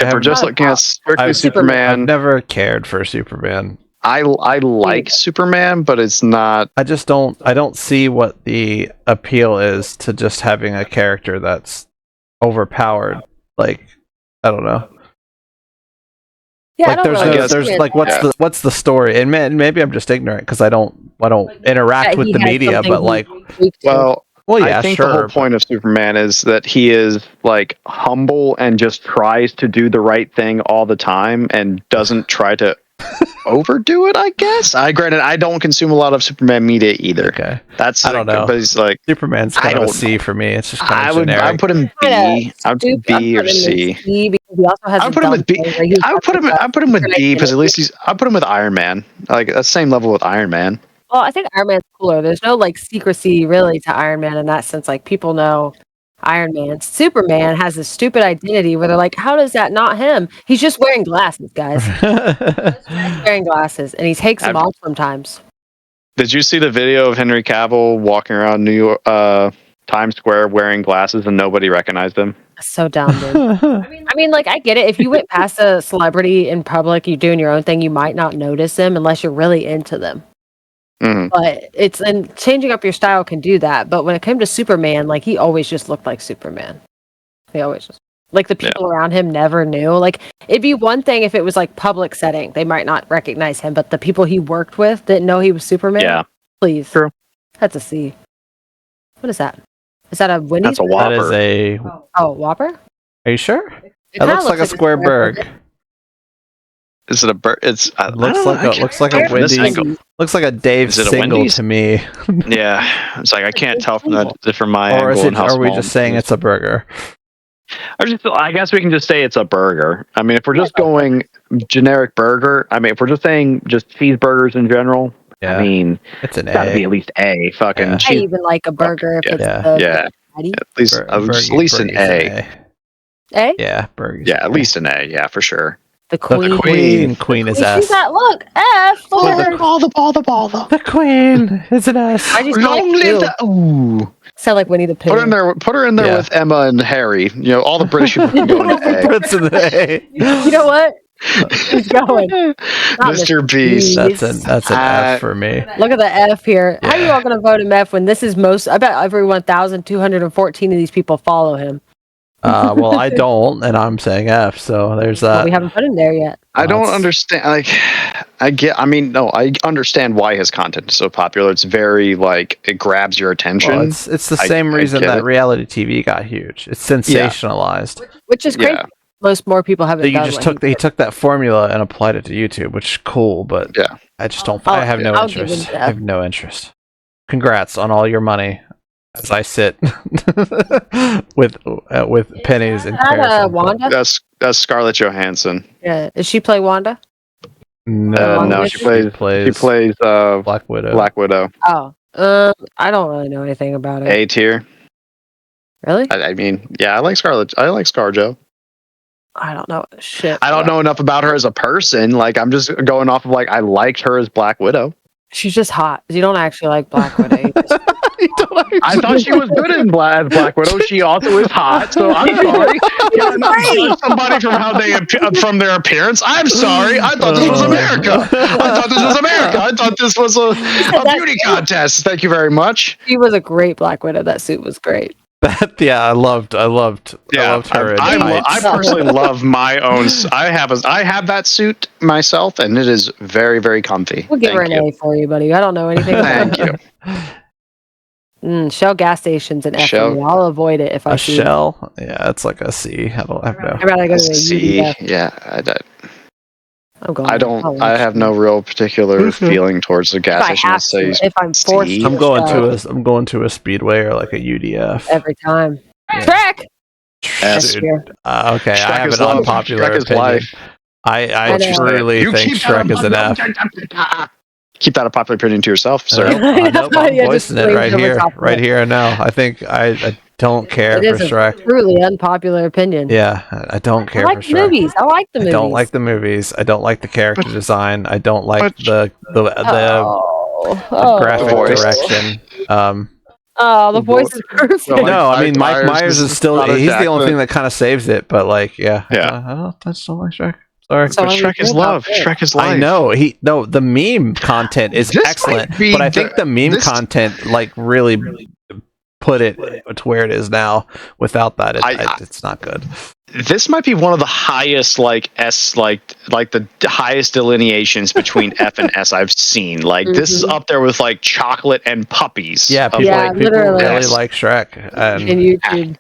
if we're just looking at strictly I've Superman, never cared for Superman. I like Superman, but it's not. I just don't. I don't see what the appeal is to just having a character that's overpowered. Like, I don't know. Yeah, Like I don't really there's see it. like what's the story? And maybe I'm just ignorant because I don't interact That with he the has media. something But he like, tweaked to. Well, yeah, I think sure. the whole point of Superman is that he is like humble and just tries to do the right thing all the time and doesn't try to overdo it. I guess. Granted, I don't consume a lot of Superman media either. Okay, That's I don't know. But he's like Superman's kind of a C for me. It's just kind of generic. I'd put him B. I'd put B or C. C because he also has I would put him with B. I would put him with B because at least I put him with Iron Man. Like that's same level with Iron Man. Well, I think Iron Man's cooler. There's no like secrecy really to Iron Man in that sense. Like people know Iron Man. Superman has this stupid identity where they're like, how does that not him? He's just wearing glasses, guys. He's wearing glasses and he takes them off sometimes. Did you see the video of Henry Cavill walking around New York, Times Square wearing glasses and nobody recognized him? So dumb, dude. I mean, like, I get it. If you went past a celebrity in public, you're doing your own thing, you might not notice them unless you're really into them. Mm-hmm. But and changing up your style can do that. But when it came to Superman, like, he always just looked like Superman. He always just, like, the people around him never knew. Like, it'd be one thing if it was like public setting, they might not recognize him, but the people he worked with didn't know he was Superman. Yeah, please. True. That's a C. What is that? Is that a Wendy's? That's a Whopper. That is a. Oh, Whopper? Are you sure? It That looks like a square burg. Is it a bird? It's Looks like a Wendy's. Looks like a Dave Is it a single Wendy's? to me. Yeah, it's like I can't tell from my Or angle is and it, how are we small just it saying is. it's a burger? I guess we can just say it's a burger. I mean, if we're just going generic burger, I mean, if we're just saying just cheeseburgers in general, Yeah. I mean, It's an it's got to A. be at least A. Fucking Yeah. I cheese. even like a burger if it's Yeah. the Yeah. patty. At least, Burger's at least an A. A? Yeah, burgers. Yeah, at least an A. Yeah, for sure. The queen. Queen is She's S. got, look, F. Look at her. The ball. The queen is an S. I just Long live the. Ooh. sound like Winnie the Pooh. Put her in there Yeah. with Emma and Harry. You know, all the British people can go into A. Puts in the A. You know what? He's going. Not Mr. Beast. That's an F for me. Look at the F here. How are you Yeah. all going to vote him F when this is most? I bet every 1,214 of these people follow him. Well, I don't, and I'm saying F. So there's But that. we haven't put him there yet. I don't That's- understand. Like, I understand why his content is so popular. It's very like it grabs your attention. Well, it's the I- same I reason get that it. reality TV got huge. It's sensationalized. Which is crazy. Yeah. More people haven't So you done just what he took that formula and applied it to YouTube, which is cool, but Yeah. I just don't. I'll- I have no I'll give interest. him I have no interest. Congrats on all your money, as I sit with pennies in Is that comparison. Wanda? That's Scarlett Johansson. Yeah. Does she play Wanda? No, No, she plays Black Widow. Black Widow. Oh. I don't really know anything about it. A tier. Really? I mean, yeah, I like ScarJo. I don't know shit. I don't know enough about her as a person. Like, I'm just going off of like I liked her as Black Widow. She's just hot. You don't actually like Black Widow. You just- I thought she was good in Black Widow. She also is hot, so I'm sorry. Yeah, not judge somebody from how they from their appearance. I'm sorry. I thought this was America. I thought this was a beauty contest. Thank you very much. She was a great Black Widow. That suit was great. Yeah, I loved her. I personally love my own. I have that suit myself, and it is very, very comfy. We'll give her an A for you, buddy. I don't know anything about Thank her. you. Shell gas stations and F for me. I'll avoid it if I see Shell. It. Yeah, it's like a C. I don't have no. I'd rather go to a C. UDF. Yeah, I don't. I have no real particular feeling towards the gas station. If I'm forced, I'm going to a speedway or like a UDF every time. Yeah. Shrek. Okay, Shrek I have an unpopular opinion. I truly think Shrek is an F. Keep that a popular opinion to yourself, sir. I'm voicing it right here and now. I think I don't care for Shrek. Truly unpopular opinion. Yeah, I don't care for Shrek. Movies. I like the movies. I don't like the movies. I don't like the character design. I don't like the graphic direction. The voice is perfect. No, I mean Mike Myers is still. He's the only thing that kind of saves it. But like, yeah. I just don't like Shrek. Sorry. But Shrek is love. Shrek is life. I know. The meme content is excellent, but I think the meme content like really put it to where it is now. Without that, it's not good. This might be one of the highest like the highest delineations between F and S I've seen. Like this is up there with like chocolate and puppies. Yeah, people really like Shrek and YouTube.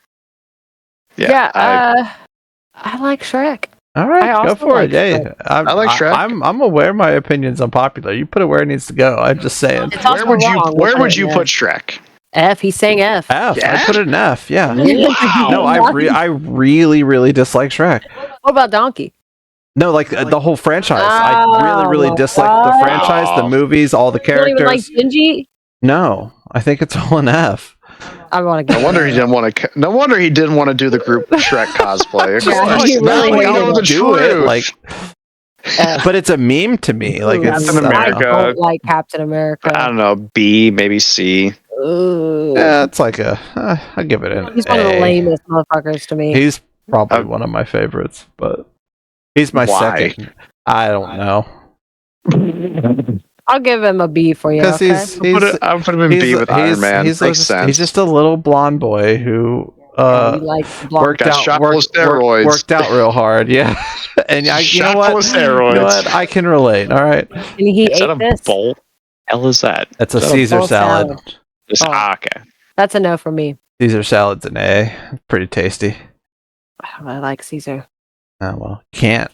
Yeah, I like Shrek. All right, go for it. Hey, I like Shrek. I'm aware my opinion's unpopular. You put it where it needs to go. I'm just saying. Where would you put Shrek? F. He's saying F. I put it in F. Yeah. Wow. No, I really dislike Shrek. What about Donkey? No, like the whole franchise. I really dislike the franchise, the movies, all the characters. You don't even like Gingy? No, I think it's all an F. I want to. No wonder he didn't want to do the group Shrek cosplay. He really know the truth. Like, but it's a meme to me. Like Captain America. I don't like Captain America. I don't know. B, maybe C. Yeah, it's like I give it an He's one of the lamest motherfuckers to me. He's probably one of my favorites, but he's my second. I don't know. I'll give him a B for you. Because I'll put him in B with Iron Man. He's just a little blonde boy who worked out real hard. Yeah, and you know what? I can relate. All right. And he ate this. Bowl? Hell is that? That's a Caesar salad. Okay. That's a no for me. Caesar salad's an A. Pretty tasty. I like Caesar. Oh well, can't.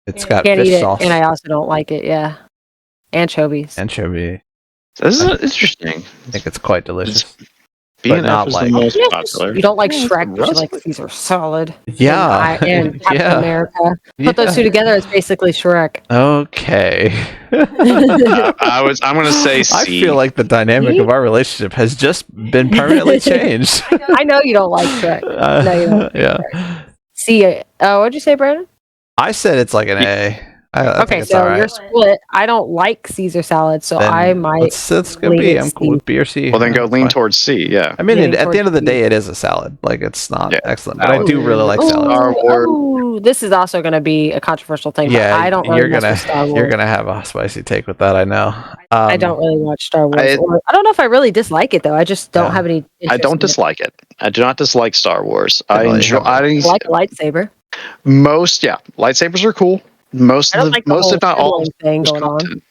It's got can't fish eat sauce. It, and I also don't like it. Yeah. Anchovies. Anchovy. This is interesting. I think it's quite delicious. B and F is the most popular. You don't like Shrek, but you like Caesar salad. Yeah. And Captain America. Put those two together, it's basically Shrek. Okay. I'm going to say C. I feel like the dynamic of our relationship has just been permanently changed. I know you don't like Shrek. No, you don't. Yeah. C. What'd you say, Brandon? I said it's like an A. Okay, so you're split. I don't like Caesar salad, so then I might. Let's go B. I'm cool with B or C. Well, then go lean towards C. Yeah. I mean, at the end of the day, it is a salad. Like, it's not excellent, but I do really like salad. This is also going to be a controversial thing. Yeah, but I don't. Really you're gonna have a spicy take with that. I know. I don't really watch Star Wars. I don't know if I really dislike it though. I just don't have any. I don't dislike it. I do not dislike Star Wars. I enjoy. I like a lightsaber. Lightsabers are cool. Most if not all thing going on.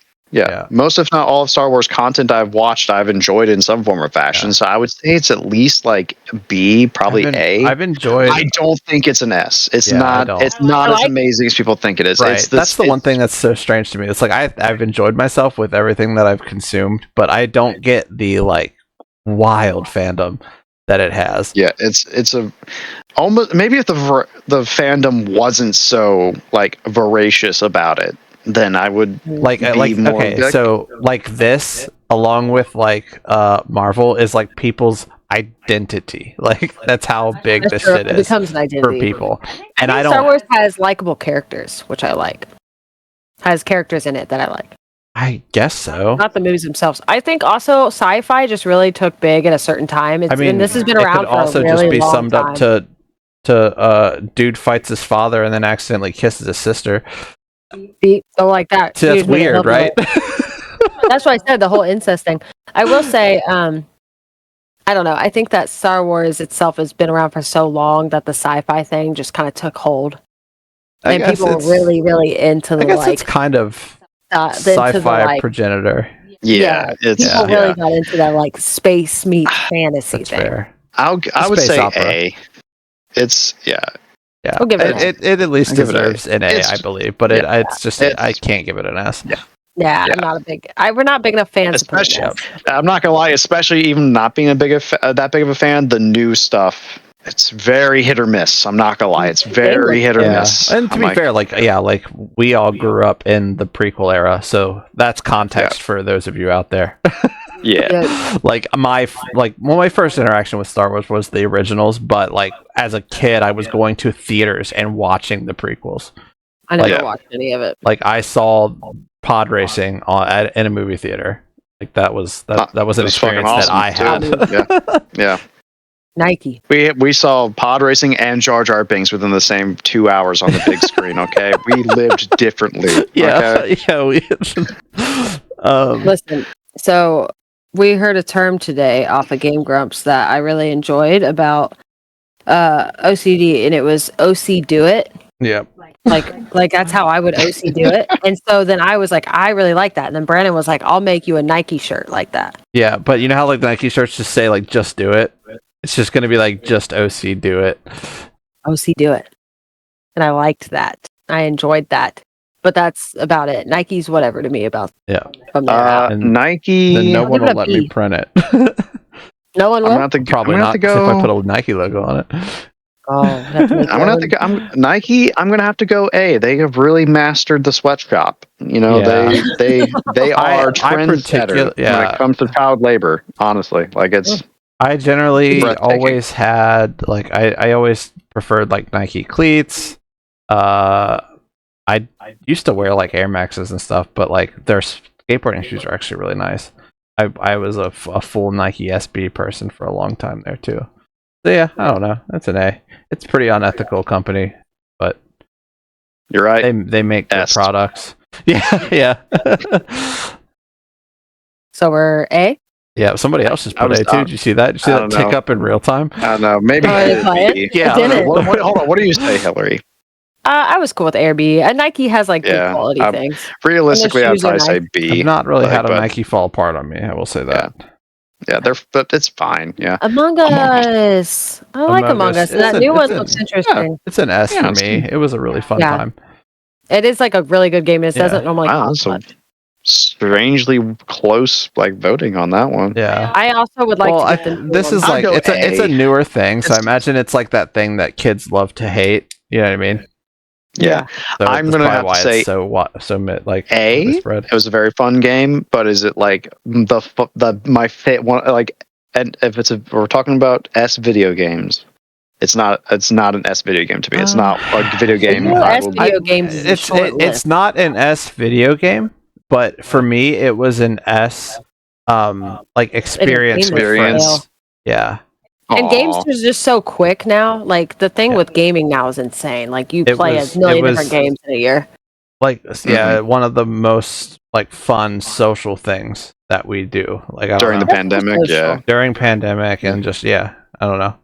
Most if not all of Star Wars content I've watched, I've enjoyed in some form or fashion. So I would say it's at least like B, probably A. I've enjoyed. I don't think it's an S. It's not. It's not as amazing as people think it is. Right. That's the one thing that's so strange to me. It's like I've enjoyed myself with everything that I've consumed, but I don't get the like wild fandom that it has. Yeah, it's a almost maybe if the fandom wasn't so like voracious about it, then I would so like this along with like Marvel is like people's identity. Like that's how big this shit is. It becomes an identity for people. And I don't. Star Wars has likable characters, which I like. Has characters in it that I like. I guess so. Not the movies themselves. I think also sci-fi just really took big at a certain time. And this has been around for a really long time. It could also just be summed up to dude fights his father and then accidentally kisses his sister. Like that. See, that's weird, right? That's why I said the whole incest thing. I will say, I don't know. I think that Star Wars itself has been around for so long that the sci-fi thing just kind of took hold. And people were really, really into the I guess it's kind of sci-fi progenitor. People really got into that like space meets fantasy That's thing. fair. I would say opera. A. It's Yeah, I'll give it at least deserves an A, I believe, but it's just I can't give it an S. Yeah, I'm not a big. We're not big enough fans. Especially, I'm not gonna lie. Especially even not being that big of a fan, the new stuff, it's very hit or miss. I'm not gonna lie. It's very hit or miss. And to be fair, like we all grew up in the prequel era, so that's context for those of you out there. Like my first interaction with Star Wars was the originals, but like as a kid, I was going to theaters and watching the prequels. I never watched any of it. Like I saw pod racing in a movie theater. Like that was an experience awesome that I had. Yeah. Nike. We saw pod racing and Jar Jar Binks within the same 2 hours on the big screen. Okay, we lived differently. Listen, so we heard a term today off of Game Grumps that I really enjoyed about OCD, and it was OC do it. Yeah. Like that's how I would OC do it. And so then I was like, I really like that. And then Brandon was like, I'll make you a Nike shirt like that. Yeah, but you know how like the Nike shirts just say like just do it? It's just gonna be like just OC do it. OC do it. And I liked that. I enjoyed that. But that's about it. Nike's whatever to me about from there out. Nike. Then no one will let me print it. No one will? Probably not if I put a Nike logo on it. Oh, I'm gonna have to go. Nike. I'm gonna have to go A. They have really mastered the sweatshop. You know, they are trendsetter when it comes to child labor. Honestly, like it's. I generally always had like I always preferred like Nike cleats. I used to wear like Air Maxes and stuff, but like their skateboarding shoes are actually really nice. I was a full Nike SB person for a long time there too. So yeah, I don't know. That's an A. It's a pretty unethical company, but you're right. They make their products. Yeah. So we're A. Yeah, somebody else just put A too. Did you see that? Did you see that tick up in real time? I don't know. Maybe. Hold on. What do you say, Hillary? I was cool with Air B. Nike has like good quality things. Realistically, I'd probably say B. I've not really had a Nike fall apart on me. I will say that. Yeah, but it's fine. Yeah. Among Us. I like Among Us. That new one looks interesting. Yeah, it's an S for me. It was a really fun time. It is like a really good game. It doesn't normally cost much. Strangely close like voting on that one. Yeah. I also would like to get this is like it's a newer thing, so I imagine it's like that thing that kids love to hate. You know what I mean? Yeah. So I'm gonna have to say so like A. It was a very fun game, but is it like my fit one like? And if we're talking about S video games, it's not an S video game to me. It's not a video game. It's not an S video game, but for me it was an S like experience. Yeah. And games are just so quick now. Like the thing with gaming now is insane. Like you play a million different games in a year. Like one of the most like fun social things that we do. Like during the pandemic, during pandemic and just I don't know.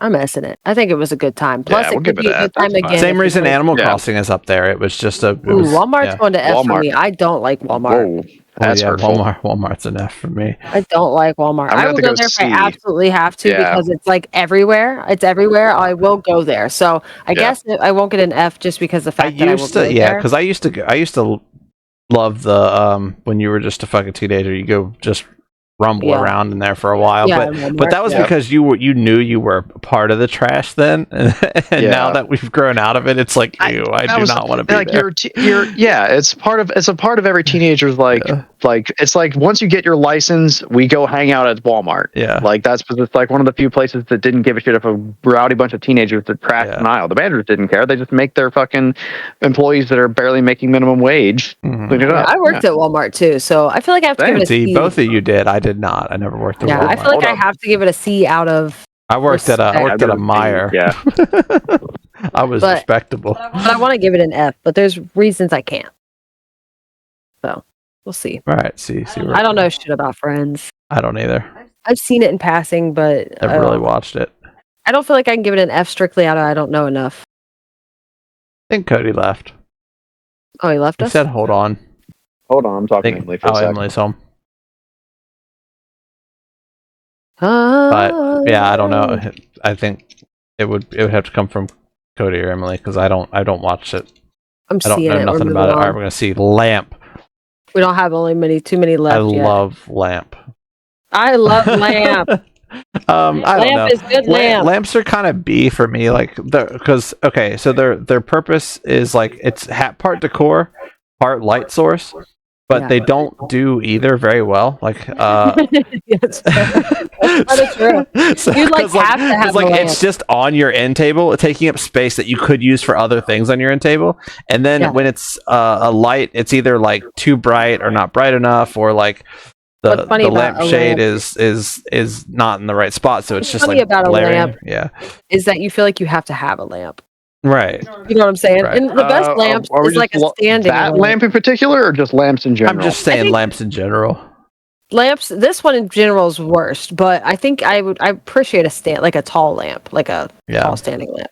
I'm missing it. I think it was a good time. Plus, it could be a good time again. Same reason Animal Crossing is up there. It was just Walmart's going to F for me. I don't like Walmart. Whoa. That's Walmart's an F for me. I don't like Walmart. I will go there if I absolutely have to because it's like everywhere. It's everywhere. I will go there. So I guess I won't get an F just because the fact that I will go there. Because I used to love the when you were just a fucking teenager, you go just rumble around in there for a while, but that was because you knew you were part of the trash then, and now that we've grown out of it, it's like I do not want to be like there. It's a part of every teenager's like it's like once you get your license, we go hang out at Walmart. Yeah, like it's like one of the few places that didn't give a shit if a rowdy bunch of teenagers that trashed an aisle. The managers didn't care. They just make their fucking employees that are barely making minimum wage clean it up. I worked at Walmart too, so I feel like I have to give it a C. Both of you did. I did not. I never worked at Walmart. I feel like I have to give it a C out of. I worked at a Meijer. Yeah. I was respectable. But I want to give it an F, but there's reasons I can't. So we'll see. All right, see. I don't know shit about Friends. I don't either. I've seen it in passing, but I've really watched it. I don't feel like I can give it an F strictly out of I don't know enough. I think Cody left. Oh, he left us? He said, hold on. Hold on, I'm talking to Emily for a second. Emily's home. But yeah, I don't know. I think it would have to come from Cody or Emily because I don't watch it. I'm I don't seeing know it. nothing about it. All right, we're gonna see Lamp. We don't have too many left. I love Lamp. I love Lamp. I don't know. Lamp is good. Lamps are kind of B for me, like because so their purpose is like it's part decor, part light source, but they don't do either very well. Like yes, that is true. So, You'd have to have like a lamp. it's just on your end table, taking up space that you could use for other things on your end table. And then when it's a light, it's either like too bright or not bright enough, or like the lampshade is not in the right spot, so it's just like about glaring. A lamp is that you feel like you have to have a lamp. Right. You know what I'm saying? Right. And the best lamp is like a standing that lamp in particular, or just lamps in general? I'm just saying lamps in general. Lamps. This one in general is worst, but I think I appreciate a tall lamp, like a tall standing lamp.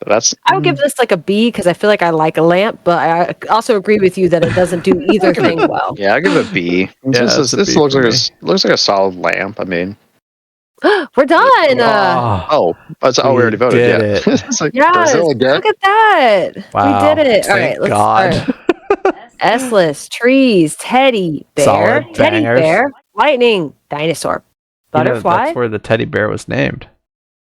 I would give this like a B because I feel like I like a lamp, but I also agree with you that it doesn't do either thing well. Yeah, I give it a B. This looks like a solid lamp. I mean, we're done. we already voted. It. It's like, yes, look at that. Wow. We did it. All Thank right, God. S list: trees, teddy bear, teddy bear, lightning, dinosaur, butterfly. That's where the teddy bear was named.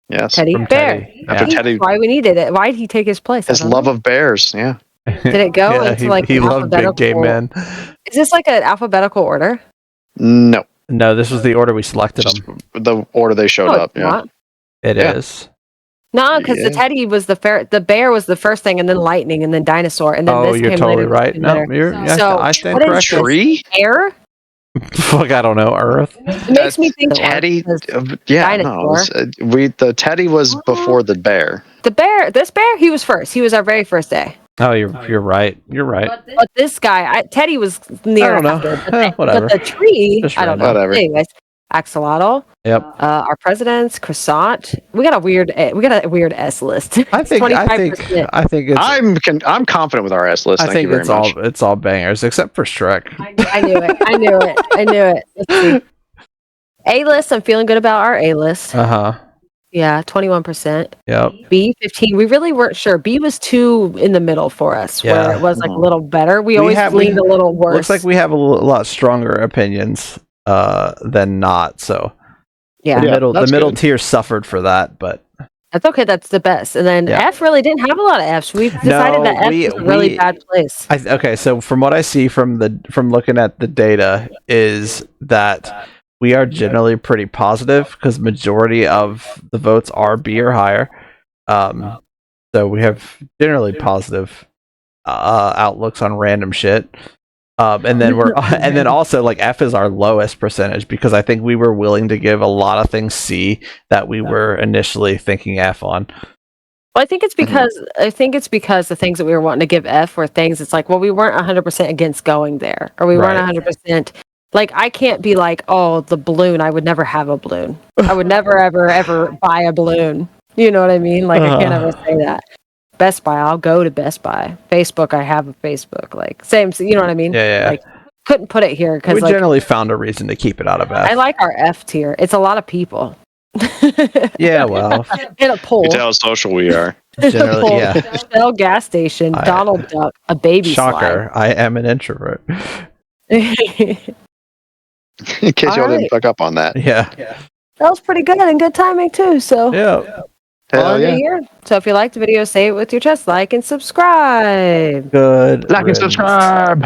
Yes, Teddy bear. After Teddy, why we needed it? Why did he take his place? His love of bears. Yeah. Did it go into like he loved big gay men? Is this like an alphabetical order? No, this was the order we selected them. The order they showed up. Yeah, it is. No, because the teddy was the bear was the first thing, and then lightning, and then dinosaur, and then this you're came totally later. right. No, I stand corrected. Tree? Air? Fuck, I don't know. Earth. It makes me think Teddy. The teddy was before the bear. This bear, he was first. He was our very first day. Oh, you're right. You're right. But this guy, Teddy was near. I don't know. Whatever. But the tree, Just I don't know. Whatever. Anyways, axolotl. Yep. Our presidents, croissant. We got a weird S list. I think it's. I'm confident with our S list. I think it's all bangers except for Shrek. I knew it. Let's see. A list. I'm feeling good about our A list. Yeah, 21%. Yep. B 15. We really weren't sure. B was 2 in the middle for us, where it was like a little better. We always leaned a little worse. Looks like we have a lot stronger opinions than not. So yeah, the middle tier suffered for that, but that's okay. That's the best. And then F really didn't have a lot of Fs. We've decided that F is a really bad place. So from what I see from looking at the data is that we are generally pretty positive because majority of the votes are B or higher. So we have generally positive outlooks on random shit. And then also like F is our lowest percentage because I think we were willing to give a lot of things C that we were initially thinking F on. Well, I think it's because the things that we were wanting to give F were things. It's like, well, we weren't 100% against going there, or we weren't 100%. Like, I can't be like, oh, the balloon. I would never have a balloon. I would never, ever buy a balloon. You know what I mean? Like, I can't ever say that. Best Buy, I'll go to Best Buy. Facebook, I have a Facebook. Like, same, you know what I mean? Yeah. Like, couldn't put it here because we generally found a reason to keep it out of F. I like our F tier. It's a lot of people. Yeah, well. In a poll. You can tell how social we are. Generally, yeah. Shell gas station, Donald Duck, a baby Shocker, slide. I am an introvert. In case y'all didn't pick up on that. Yeah. That was pretty good and good timing too. So yeah. Hell yeah. Here. So if you liked the video, say it with your chest, like and subscribe. Good. Like and subscribe.